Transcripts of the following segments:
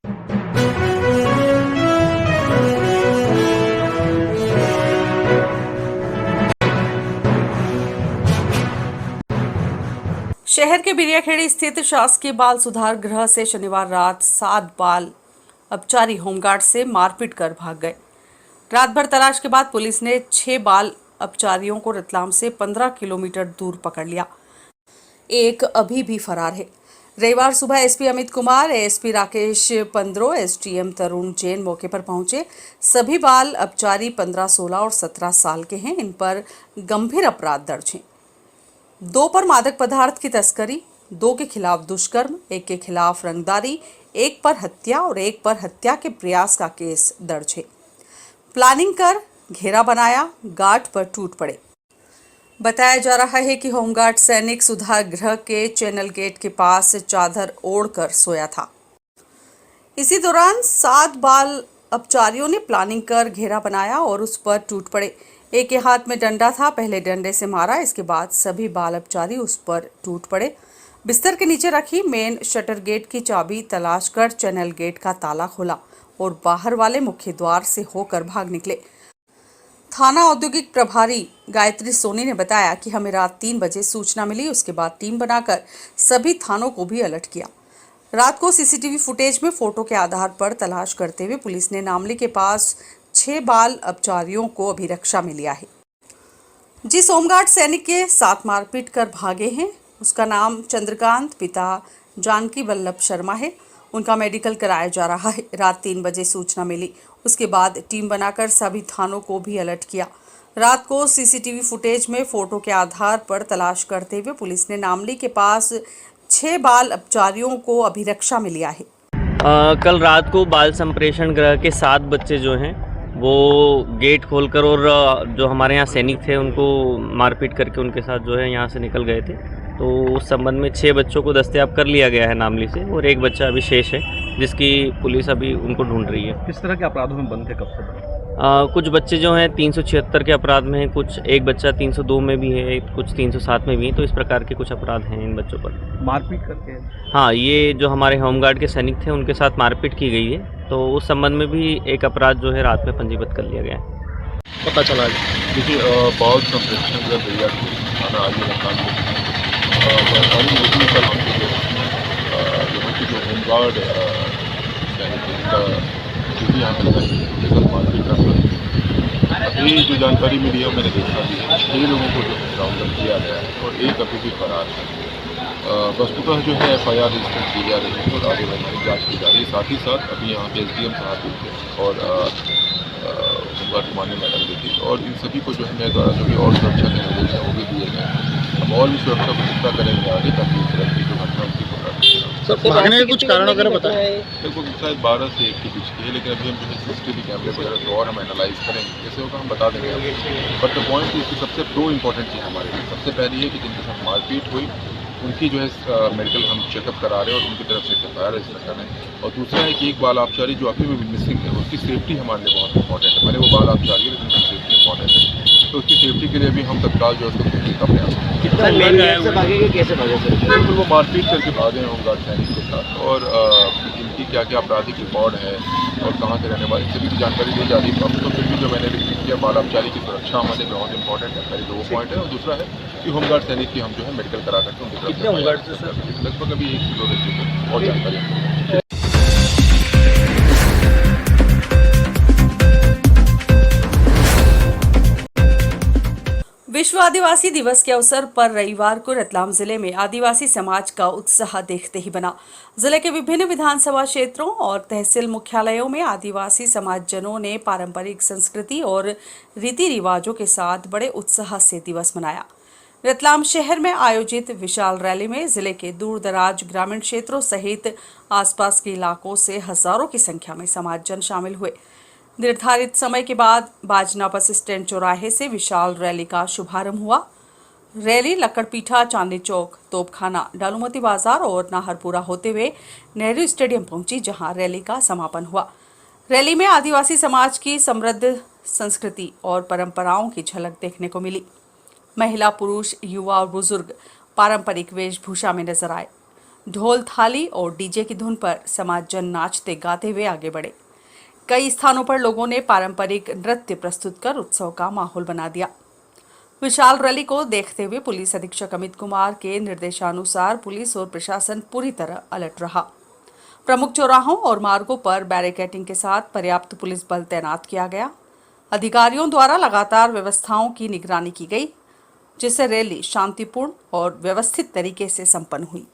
शहर के बिरियाखेड़ी स्थित शासकीय बाल सुधार गृह से शनिवार रात 7 बाल अपचारी होमगार्ड से मारपीट कर भाग गए। रात भर तलाश के बाद पुलिस ने 6 बाल अपचारियों को रतलाम से 15 किलोमीटर दूर पकड़ लिया। एक अभी भी फरार है। रविवार सुबह SP Amit Kumar, ASP Rakesh Pandro, SDM Tarun Jain मौके पर पहुंचे। सभी बाल अपचारी 15, 16 और 17 साल के हैं। इन पर गंभीर अपराध दर्ज हैं। 2 पर मादक पदार्थ की तस्करी, 2 के खिलाफ दुष्कर्म, 1 के खिलाफ रंगदारी, 1 पर हत्या और 1 पर हत्या के प्रयास का केस दर्ज है। प्लानिंग कर घेरा बनाया, गार्ड पर टूट पड़े। बताया जा रहा है कि होमगार्ड सैनिक सुधार गृह के चैनल गेट के पास चादर ओढ़कर सोया था। इसी दौरान 7 बाल अपचारियों ने प्लानिंग कर घेरा बनाया और उस पर टूट पड़े। एक के हाथ में डंडा था, पहले डंडे से मारा, इसके बाद सभी बाल अपचारी उस पर टूट पड़े। बिस्तर के नीचे रखी मेन शटर गेट की चाबी तलाश कर चैनल गेट का ताला खोला और बाहर वाले मुख्य द्वार से होकर भाग निकले। थाना औद्योगिक प्रभारी गायत्री सोनी ने बताया कि हमें रात 3 बजे सूचना मिली। उसके बाद टीम बनाकर सभी थानों को भी अलर्ट किया। रात को सीसीटीवी फुटेज में फोटो के आधार पर तलाश करते हुए पुलिस ने नामली के पास 6 बाल अपचारियों को अभिरक्षा में लिया है। जिस होमगार्ड सैनिक के साथ मारपीट कर भागे हैं उसका नाम चंद्रकांत, पिता जानकी वल्लभ शर्मा है। उनका मेडिकल कराया जा रहा है। रात 3 बजे सूचना मिली। उसके बाद टीम बनाकर सभी थानों को भी अलर्ट किया। रात को सीसीटीवी फुटेज में फोटो के आधार पर तलाश करते हुए पुलिस ने नामली के पास 6 बाल अपचारियों को अभिरक्षा में लिया है। कल रात को बाल संप्रेषण गृह के 7 बच्चे जो हैं वो गेट खोलकर और जो हमारे यहाँ सैनिक थे उनको मारपीट करके उनके साथ जो है यहाँ से निकल गए थे। तो उस संबंध में 6 बच्चों को दस्तयाब कर लिया गया है नामली से और 1 बच्चा अभी शेष है जिसकी पुलिस अभी उनको ढूंढ रही है। किस तरह के अपराधों में बंद थे कब से? कुछ बच्चे जो हैं 376 के अपराध में हैं, कुछ एक बच्चा 302 में भी है, कुछ 307 में भी है। तो इस प्रकार के कुछ अपराध हैं इन बच्चों पर। मारपीट करके? हाँ, ये जो हमारे होमगार्ड के सैनिक थे उनके साथ मारपीट की गई है। तो उस संबंध में भी एक अपराध जो है रात में पंजीबद्ध कर लिया गया है। पता चला देखिए, बाल संप्रेषण का भैया थाना आगे मकान सरकारी नौकरी पर यहाँ के जो होमगार्ड ड्यूटी यहाँ पर लगाई मारपीट का अभी जो जानकारी मिली है मैंने देखा भी है। 6 लोगों को जो राउंड किया गया है और 1 अभी भी फरार है। वस्तुतः जो है FIR रजिस्टर की जा रही है और आगे वैज्ञानिक जाँच की जा रही है। साथ ही साथ अभी यहाँ पे SDM साहब भी थे और होमगार्ड मान्य मैडम भी थी और इन सभी को जो है मेरे द्वारा जो भी और सुरक्षा के निर्देश हैं वो भी दिए गए हैं। हम और भी सुरक्षा को चिंता करेंगे आगे ताकि इस तरह की जो घटना उनकी भागने के कुछ कारण वगैरह बताएं। बिल्कुल शायद 12 से 1 के बीच की है, लेकिन अभी हम जो है CCTV कैमरे वगैरह तो और हम एनालाइज करेंगे, जैसे होगा हम बता देंगे। बट द पॉइंट इसकी सबसे 2 इंपॉर्टेंट चीज़ हमारे लिए। सबसे पहली है कि जिनके साथ मारपीट हुई उनकी जो है मेडिकल हम चेकअप करा रहे हैं और उनकी तरफ से FIR रजिस्टर कर रहे हैं। और दूसरा है कि 1 बाल अपचारी जो अभी भी मिसिंग है उसकी सेफ्टी हमारे लिए बहुत इंपॉर्टेंट है। मैंने वो बाल अपचारी है लेकिन उसकी सेफ्टी इंपॉर्टेंट है, तो उसकी सेफ्टी के लिए भी हम तत्काल जो है उसको ढूंढने का प्रयास करेंगे। कैसे भागे? बिल्कुल वो मारपीट करके भागे हैं होमगार्ड सैनिक के साथ और इनकी क्या क्या आपराधिक रिकॉर्ड है और कहाँ से रहने वाले सभी की जानकारी दी जा रही है। अब तो फिर भी जो मैंने रिपीट किया, बाल अपचारी की सुरक्षा हमारे लिए बहुत इंपॉर्टेंट है। पहले 2 पॉइंट है और दूसरा है कि होमगार्ड सैनिक की हम जो है मेडिकल करा करके उनकी तरफ से लगभग अभी 1 किलो रखी और जानकारी। विश्व आदिवासी दिवस के अवसर पर रविवार को रतलाम जिले में आदिवासी समाज का उत्साह देखते ही बना। जिले के विभिन्न विधानसभा क्षेत्रों और तहसील मुख्यालयों में आदिवासी समाजजनों ने पारंपरिक संस्कृति और रीति रिवाजों के साथ बड़े उत्साह से दिवस मनाया। रतलाम शहर में आयोजित विशाल रैली में जिले के दूर दराज ग्रामीण क्षेत्रों सहित आसपास के इलाकों से हजारों की संख्या में समाजजन शामिल हुए। निर्धारित समय के बाद बाजना बस स्टैंड चौराहे से विशाल रैली का शुभारंभ हुआ। रैली लक्कड़पीठा, चांदनी चौक, तोपखाना, डालूमती बाजार और नाहरपुरा होते हुए नेहरू स्टेडियम पहुंची, जहां रैली का समापन हुआ। रैली में आदिवासी समाज की समृद्ध संस्कृति और परंपराओं की झलक देखने को मिली। महिला, पुरुष, युवा और बुजुर्ग पारंपरिक वेशभूषा में नजर आए। ढोल थाली और डीजे की धुन पर समाजजन नाचते गाते हुए आगे बढ़े। कई स्थानों पर लोगों ने पारंपरिक नृत्य प्रस्तुत कर उत्सव का माहौल बना दिया। विशाल रैली को देखते हुए पुलिस अधीक्षक अमित कुमार के निर्देशानुसार पुलिस और प्रशासन पूरी तरह अलर्ट रहा। प्रमुख चौराहों और मार्गों पर बैरिकेडिंग के साथ पर्याप्त पुलिस बल तैनात किया गया। अधिकारियों द्वारा लगातार व्यवस्थाओं की निगरानी की गई, जिससे रैली शांतिपूर्ण और व्यवस्थित तरीके से संपन्न हुई।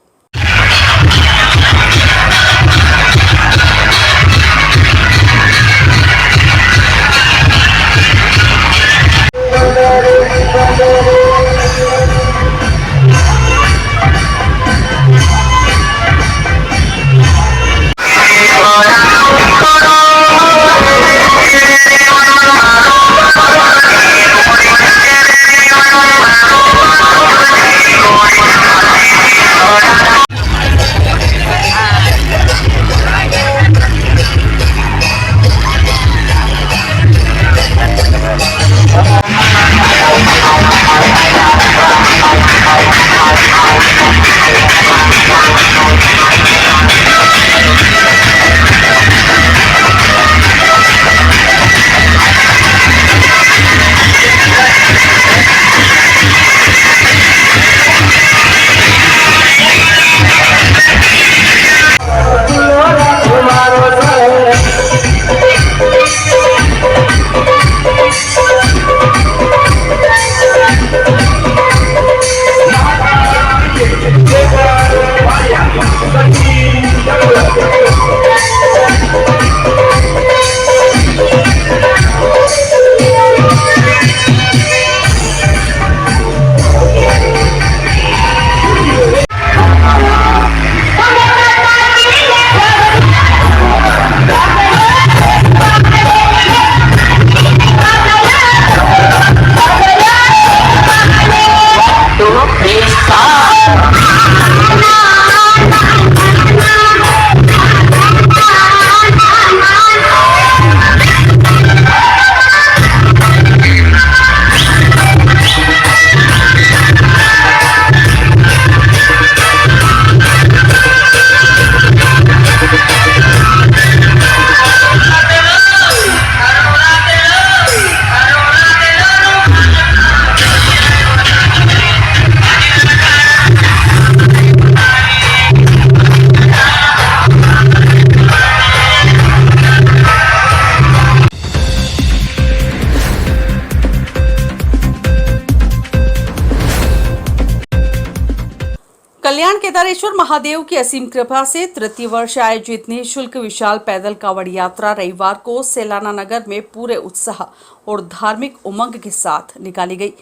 कल्याण केदारेश्वर महादेव की असीम कृपा से तृतीय वर्ष आयोजित निःशुल्क विशाल पैदल कांवड़ यात्रा रविवार को सेलाना नगर में पूरे उत्साह और धार्मिक उमंग के साथ निकाली गई।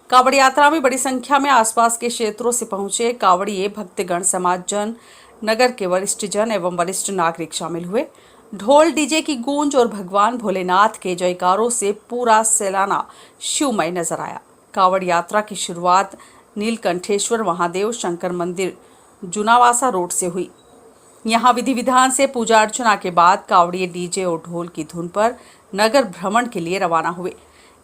कांवड़ यात्रा में बड़ी संख्या में आसपास के क्षेत्रों से पहुंचे कांवड़िए भक्तगण, समाजजन, नगर के वरिष्ठ जन एवं वरिष्ठ नागरिक शामिल हुए। ढोल डीजे की गूंज और भगवान भोलेनाथ के जयकारों से पूरा सेलाना शिवमय नजर आया। कांवड़ यात्रा की शुरुआत नीलकंठेश्वर महादेव शंकर मंदिर जुनावासा रोड से हुई। यहां विधि विधान से पूजा अर्चना के बाद कांवड़िए डीजे और ढोल की धुन पर नगर भ्रमण के लिए रवाना हुए।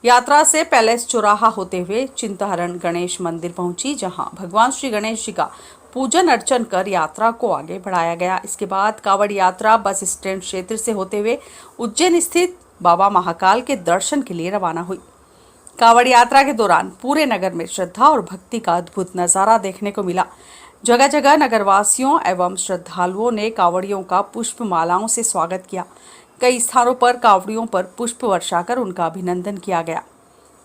यात्रा से पैलेस चौराहा होते हुए चिंताहरण गणेश मंदिर पहुंची, जहां भगवान श्री गणेश जी का पूजन अर्चन कर यात्रा को आगे बढ़ाया गया। इसके बाद कांवड़ यात्रा बस स्टैंड क्षेत्र से होते हुए उज्जैन स्थित बाबा महाकाल के दर्शन के लिए रवाना हुई। कांवड़ यात्रा के दौरान पूरे नगर में श्रद्धा और भक्ति का अद्भुत नजारा देखने को मिला। जगह जगह नगरवासियों एवं श्रद्धालुओं ने कांवड़ियों का पुष्प मालाओं से स्वागत किया। कई स्थानों पर कांवड़ियों पर पुष्प वर्षा कर उनका अभिनंदन किया गया।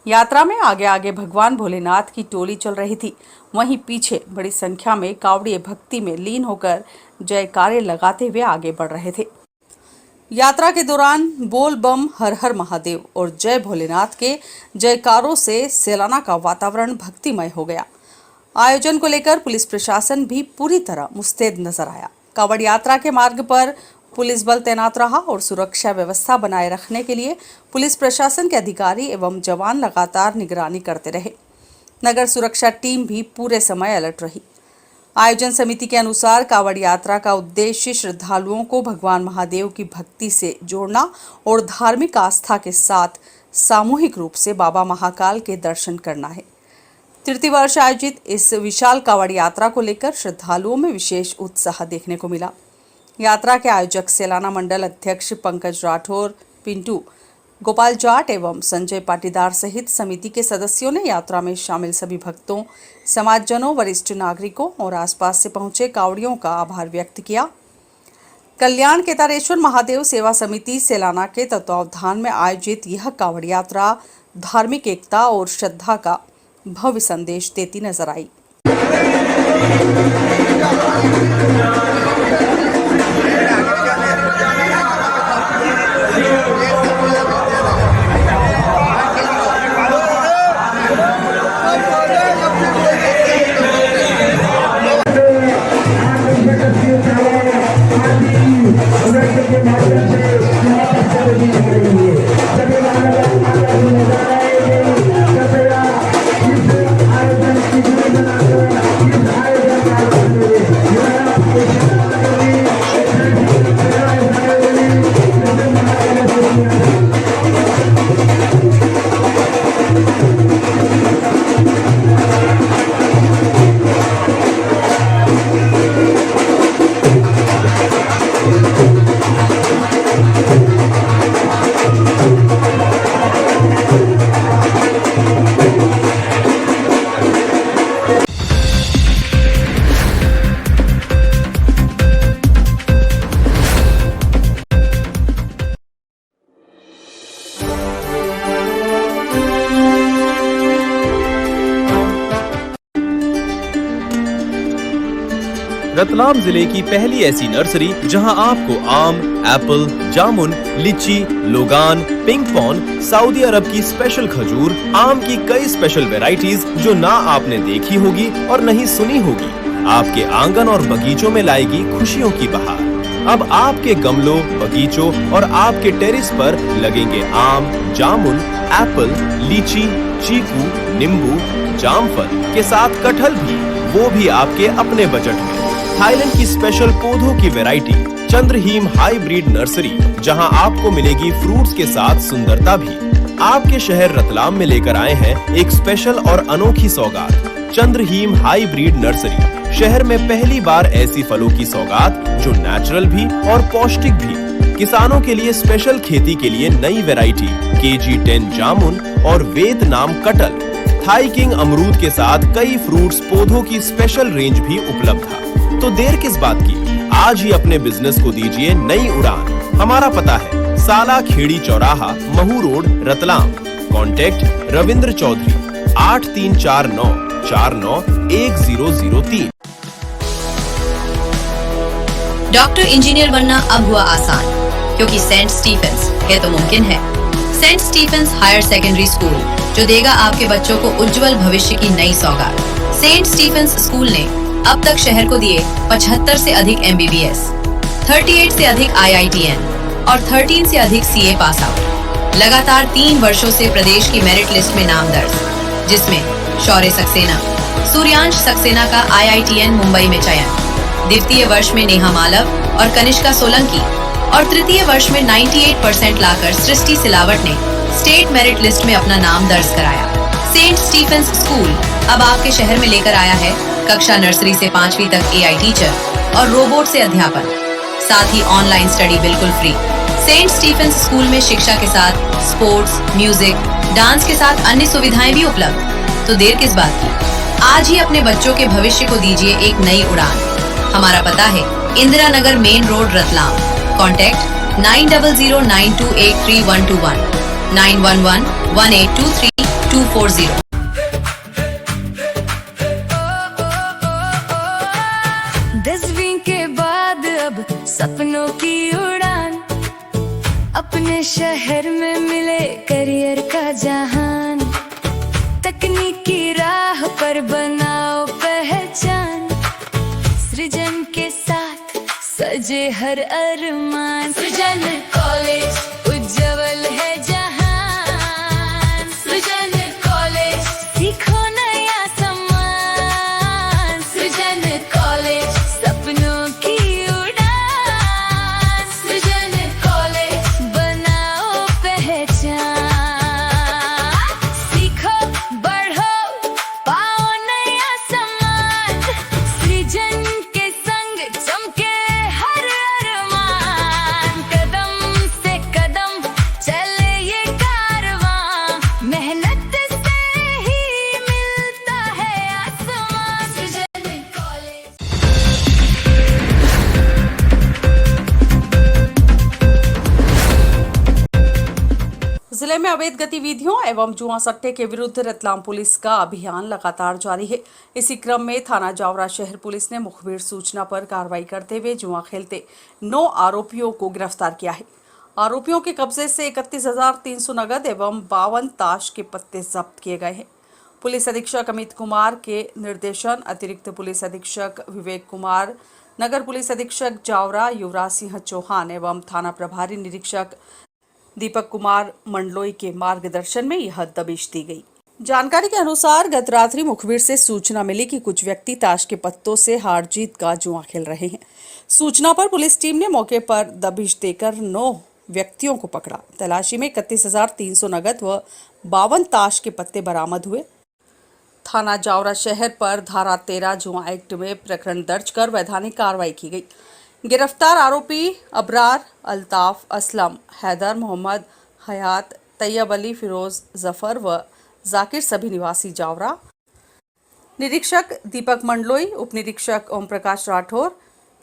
यात्रा में आगे आगे भगवान भोलेनाथ की टोली चल रही थी, वहीं पीछे बड़ी संख्या में कांवड़िए भक्ति में लीन होकर जयकारे लगाते हुए आगे बढ़ रहे थे। यात्रा के दौरान बोल बम हर हर महादेव और जय भोलेनाथ के जयकारों से सेलाना का वातावरण भक्तिमय हो गया। आयोजन को लेकर पुलिस प्रशासन भी पूरी तरह मुस्तैद नजर आया। कांवड़ यात्रा के मार्ग पर पुलिस बल तैनात रहा और सुरक्षा व्यवस्था बनाए रखने के लिए पुलिस प्रशासन के अधिकारी एवं जवान लगातार निगरानी करते रहे। नगर सुरक्षा टीम भी पूरे समय अलर्ट रही। आयोजन समिति के अनुसार कांवड़ यात्रा का उद्देश्य श्रद्धालुओं को भगवान महादेव की भक्ति से जोड़ना और धार्मिक आस्था के साथ सामूहिक रूप से बाबा महाकाल के दर्शन करना है। तृतीय वर्ष आयोजित इस विशाल कांवड़ यात्रा को लेकर श्रद्धालुओं में विशेष उत्साह देखने को मिला। यात्रा के आयोजक सेलाना मंडल अध्यक्ष पंकज राठौर, पिंटू गोपाल जाट एवं संजय पाटीदार सहित समिति के सदस्यों ने यात्रा में शामिल सभी भक्तों, समाजजनों, वरिष्ठ नागरिकों और आसपास से पहुंचे कांवड़ियों का आभार व्यक्त किया। कल्याण केदारेश्वर महादेव सेवा समिति सेलाना के तत्वावधान में आयोजित यह कांवड़ यात्रा धार्मिक एकता और श्रद्धा का भव्य संदेश देती नजर आई। रतलाम जिले की पहली ऐसी नर्सरी जहां आपको आम, एप्पल, जामुन, लीची, लोगान, पिंक पॉन, सऊदी अरब की स्पेशल खजूर, आम की कई स्पेशल वैरायटीज जो ना आपने देखी होगी और नहीं सुनी होगी, आपके आंगन और बगीचों में लाएगी खुशियों की बहार। अब आपके गमलों, बगीचों और आपके टेरेस पर लगेंगे आम, जामुन, एप्पल, लीची, चीकू, नींबू, जामफल के साथ कटहल भी, वो भी आपके अपने बजट में। थाईलैंड की स्पेशल पौधों की वैरायटी चंद्रहीम हाइब्रिड नर्सरी, जहां आपको मिलेगी फ्रूट्स के साथ सुंदरता भी। आपके शहर रतलाम में लेकर आए हैं एक स्पेशल और अनोखी सौगात, चंद्रहीम हाइब्रिड नर्सरी। शहर में पहली बार ऐसी फलों की सौगात जो नेचुरल भी और पौष्टिक भी। किसानों के लिए स्पेशल खेती के लिए नई वैरायटी KG10 जामुन और वियतनाम कटहल, थाई किंग अमरूद के साथ कई फ्रूट्स पौधों की स्पेशल रेंज भी उपलब्ध है। तो देर किस बात की, आज ही अपने बिजनेस को दीजिए नई उड़ान। हमारा पता है साला खेड़ी चौराहा, Mhow road, Ratlam. Contact Ravindra Chaudhary 8349 491003। Doctor engineer बनना अब हुआ आसान, क्योंकि सेंट स्टीफेंस है तो मुमकिन है। Saint Stephen's higher secondary school, जो देगा आपके बच्चों को उज्जवल भविष्य की नई सौगात। सेंट स्टीफेंस स्कूल ने अब तक शहर को दिए 75 से अधिक MBBS, 38 से अधिक IITN और 13 से अधिक CA पास आउट। लगातार 3 वर्षों से प्रदेश की मेरिट लिस्ट में नाम दर्ज, जिसमें शौर्य सक्सेना, सूर्यांश सक्सेना का IITN मुंबई में चयन, द्वितीय वर्ष में नेहा मालव और कनिष्का सोलंकी और तृतीय वर्ष में 98% लाकर सृष्टि सिलावट ने स्टेट मेरिट लिस्ट में अपना नाम दर्ज कराया। सेंट स्टीफेंस स्कूल अब आपके शहर में लेकर आया है कक्षा नर्सरी से 5वीं तक AI टीचर और रोबोट से अध्यापन, साथ ही ऑनलाइन स्टडी बिल्कुल फ्री। सेंट स्टीफेंस स्कूल में शिक्षा के साथ स्पोर्ट्स, म्यूजिक, डांस के साथ अन्य सुविधाएं भी उपलब्ध। तो देर किस बात की, आज ही अपने बच्चों के भविष्य को दीजिए एक नई उड़ान। हमारा पता है Indira Nagar main road, Ratlam. Contact 9009283121 9111823240। सपनों की उड़ान, अपने शहर में मिले करियर का जहान, तकनीकी राह पर बनाओ पहचान, सृजन के साथ सजे हर अरमान। सृजन कॉलेज उज्जवल है जहान, सृजन कॉलेज सीखो नया सम्मान, सृजन कॉलेज सपनों की सीखो, बढ़ो, पाओ जिले में अवैध गतिविधियों एवं जुआ सट्टे के विरुद्ध रतलाम पुलिस का अभियान लगातार जारी है। इसी क्रम में थाना जावरा शहर पुलिस ने मुखबिर सूचना पर कार्रवाई करते हुए जुआ खेलते 9 आरोपियों को गिरफ्तार किया है। आरोपियों के कब्जे से 31,300 नगद एवं 52 ताश के पत्ते जब्त किए गए हैं। पुलिस अधीक्षक अमित कुमार के निर्देशन अतिरिक्त पुलिस अधीक्षक विवेक कुमार, नगर पुलिस अधीक्षक जावरा युवराज सिंह चौहान एवं थाना प्रभारी निरीक्षक दीपक कुमार मंडलोई के मार्गदर्शन में यह दबिश दी गई। जानकारी के अनुसार गत रात्रि मुखबिर से सूचना मिली कि कुछ व्यक्ति ताश के पत्तों से हार जीत का जुआ खेल रहे हैं। सूचना पर पुलिस टीम ने मौके पर दबिश देकर 9 व्यक्तियों को पकड़ा। तलाशी में 31,300 नगद व 52 ताश के पत्ते बरामद हुए। थाना जावरा शहर पर धारा 13 जुआ एक्ट में प्रकरण दर्ज कर वैधानिक कार्रवाई की गई। गिरफ्तार आरोपी अबरार, अल्ताफ, असलम, हैदर, मोहम्मद, हयात, तैयब अली, फिरोज, जफर व जाकिर सभी निवासी जावरा। निरीक्षक दीपक मंडलोई, उप निरीक्षक ओम प्रकाश राठौर,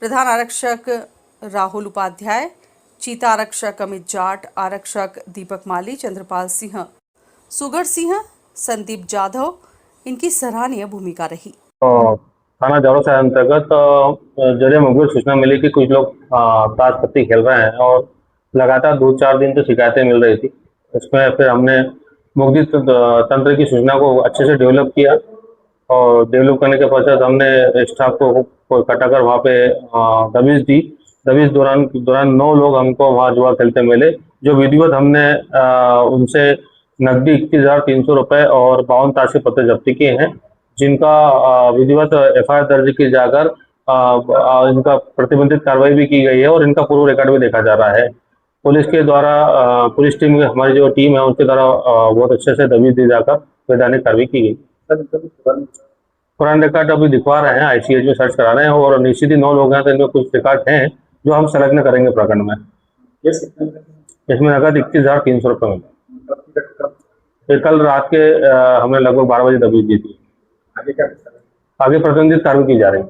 प्रधान आरक्षक राहुल उपाध्याय, चीता आरक्षक अमित जाट, आरक्षक दीपक माली, चंद्रपाल सिंह, सुगर सिंह, संदीप जाधव इनकी सराहनीय भूमिका रही। थाना जावरा शहर अंतर्गत जरिए मुखबिर सूचना मिली कि कुछ लोग ताश पत्ती खेल रहे हैं और लगातार 2-4 दिन से शिकायतें मिल रही थी। इसमें फिर हमने मुखबिर तंत्र की सूचना को अच्छे से डेवलप किया और डेवलप करने के पश्चात हमने स्टाफ को इकट्ठा कर वहाँ पे दबिश दी। दबिश दौरान 9 लोग हमको वहाँ जुआ खेलते मिले, जो विधिवत हमने उनसे नकदी 31,300 रुपये और 52 ताश के पत्ते जब्ती किए हैं, जिनका विधिवत FIR दर्ज की जाकर इनका प्रतिबंधित कार्रवाई भी की गई है और इनका पूर्व रिकॉर्ड भी देखा जा रहा है। पुलिस के द्वारा पुलिस टीम हमारी जो टीम है उसके द्वारा बहुत अच्छे से दबिश दी जाकर वैधानिक कार्रवाई की गई। पुराने रिकॉर्ड अभी दिखवा रहे हैं, ICH में सर्च करा रहे हैं और निश्चित ही 9 लोग हैं तो इनमें कुछ रिकॉर्ड हैं जो हम संलग्न करेंगे प्रकरण में। इसमें नगद 31,300 रुपये मिले। कल रात के हमने लगभग 12 बजे दबिश दी थी। आगे प्रतिबंधित कार्रवाई की जा रही है।